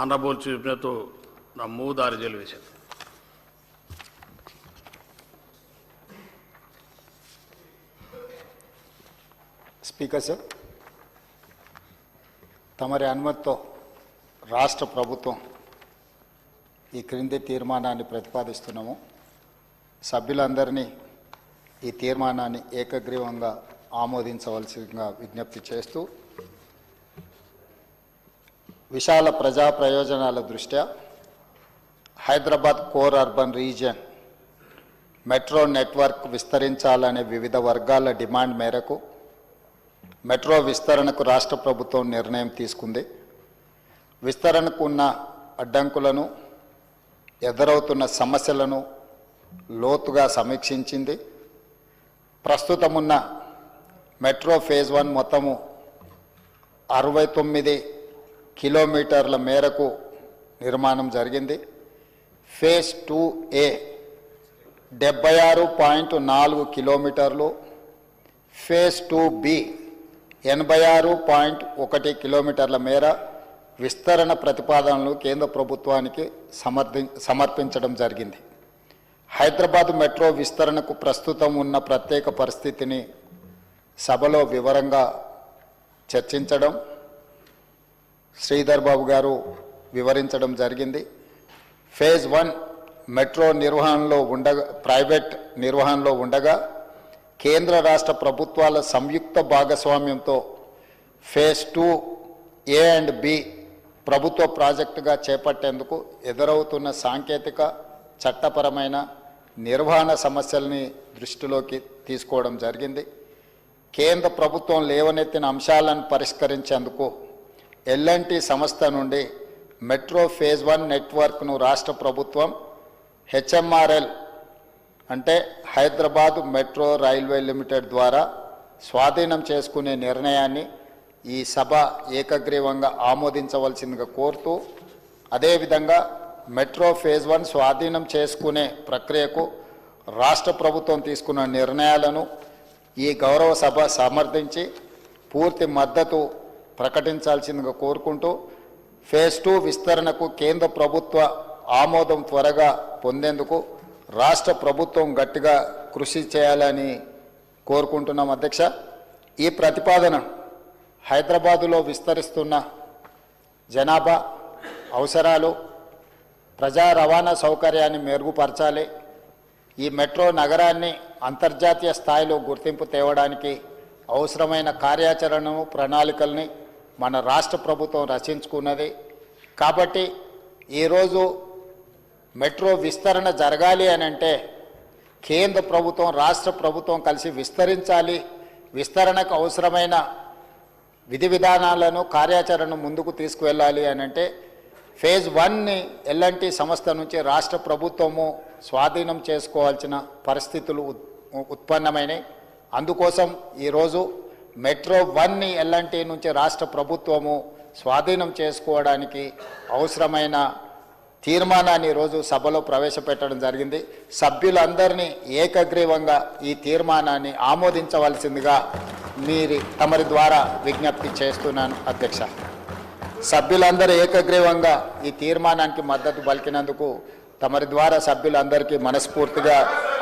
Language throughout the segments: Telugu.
Honorable Chief Minister, na మూదారి జైలు వేశారు. స్పీకర్ సార్, తమరి అనుమతితో రాష్ట్ర ప్రభుత్వం ఈ క్రింది తీర్మానాన్ని ప్రతిపాదిస్తున్నాము. సభ్యులందరినీ ఈ తీర్మానాన్ని ఏకగ్రీవంగా ఆమోదించవలసిందిగా విజ్ఞప్తి చేస్తూ, విశాల ప్రజా ప్రయోజనాల దృష్ట్యా Hyderabad core urban region metro network విస్తరించాలనే వివిధ వర్గాల డిమాండ్ మేరకు మెట్రో విస్తరణకు రాష్ట్ర ప్రభుత్వం నిర్ణయం తీసుకుంది. విస్తరణకు ఉన్న అడ్డంకులను, ఎదురవుతున్న సమస్యలను లోతుగా సమీక్షించింది. ప్రస్తుతమున్న మెట్రో ఫేజ్ 1 మొత్తము 69 కిలోమీటర్ల మేరకు నిర్మాణం జరిగింది. ఫేజ్ 2A 76.4 కిలోమీటర్లు, ఫేజ్ 2B 86.1 కిలోమీటర్ల మేర విస్తరణ ప్రతిపాదనలు కేంద్ర ప్రభుత్వానికి సమర్పించడం జరిగింది. హైదరాబాద్ మెట్రో విస్తరణకు ప్రస్తుతం ఉన్న ప్రత్యేక పరిస్థితిని సభలో వివరంగా చర్చించడం శ్రీధర్ బాబు గారు వివరించడం జరిగింది. ఫేజ్ 1 మెట్రో నిర్వహణలో ప్రైవేట్ నిర్వహణలో ఉండగా కేంద్ర రాష్ట్ర ప్రభుత్వాల సంయుక్త భాగస్వామ్యంతో ఫేజ్ 2A అండ్ B ప్రభుత్వ ప్రాజెక్టుగా చేపట్టేందుకు ఎదురవుతున్న సాంకేతిక, చట్టపరమైన, నిర్వహణ సమస్యల్ని దృష్టిలోకి తీసుకోవడం జరిగింది. కేంద్ర ప్రభుత్వం లేవనెత్తిన అంశాలను పరిష్కరించేందుకు L&T సంస్థ నుండి మెట్రో ఫేజ్ 1 నెట్వర్క్ను రాష్ట్ర ప్రభుత్వం HMRL అంటే హైదరాబాద్ మెట్రో రైల్వే లిమిటెడ్ ద్వారా స్వాధీనం చేసుకునే నిర్ణయాన్ని ఈ సభ ఏకగ్రీవంగా ఆమోదించవలసిందిగా కోరుతూ, అదేవిధంగా మెట్రో ఫేజ్ 1 స్వాధీనం చేసుకునే ప్రక్రియకు రాష్ట్ర ప్రభుత్వం తీసుకున్న నిర్ణయాలను ఈ గౌరవ సభ సమర్థించి పూర్తి మద్దతు ప్రకటించాల్సిందిగా కోరుకుంటూ, ఫేజ్ 2 విస్తరణకు కేంద్ర ప్రభుత్వ ఆమోదం త్వరగా పొందేందుకు రాష్ట్ర ప్రభుత్వం గట్టిగా కృషి చేయాలని కోరుకుంటున్నాం. అధ్యక్ష, ఈ ప్రతిపాదన హైదరాబాదులో విస్తరిస్తున్న జనాభా అవసరాలు, ప్రజా రవాణా సౌకర్యాన్ని మెరుగుపరచాలి. ఈ మెట్రో నగరాన్ని అంతర్జాతీయ స్థాయిలో గుర్తింపు తేవడానికి అవసరమైన కార్యాచరణను, ప్రణాళికల్ని మన రాష్ట్ర ప్రభుత్వం రచించుకున్నది. కాబట్టి ఈరోజు మెట్రో విస్తరణ జరగాలి అని అంటే కేంద్ర ప్రభుత్వం, రాష్ట్ర ప్రభుత్వం కలిసి విస్తరించాలి. విస్తరణకు అవసరమైన విధి విధానాలను, కార్యాచరణను ముందుకు తీసుకువెళ్ళాలి అని అంటే ఫేజ్ 1ని L&T సంస్థ నుంచి రాష్ట్ర ప్రభుత్వము స్వాధీనం చేసుకోవాల్సిన పరిస్థితులు ఉత్పన్నమైనవి. అందుకోసం ఈరోజు మెట్రో 1ని L&T నుంచి రాష్ట్ర ప్రభుత్వము స్వాధీనం చేసుకోవడానికి అవసరమైన తీర్మానాన్ని ఈరోజు సభలో ప్రవేశపెట్టడం జరిగింది. సభ్యులందరినీ ఏకగ్రీవంగా ఈ తీర్మానాన్ని ఆమోదించవలసిందిగా తమరి ద్వారా విజ్ఞప్తి చేస్తున్నాను. అధ్యక్ష, సభ్యులందరూ ఏకగ్రీవంగా ఈ తీర్మానానికి మద్దతు పలికినందుకు తమరి ద్వారా సభ్యులందరికీ మనస్ఫూర్తిగా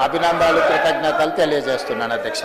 అభినందనలు, కృతజ్ఞతలు తెలియజేస్తున్నాను. అధ్యక్ష.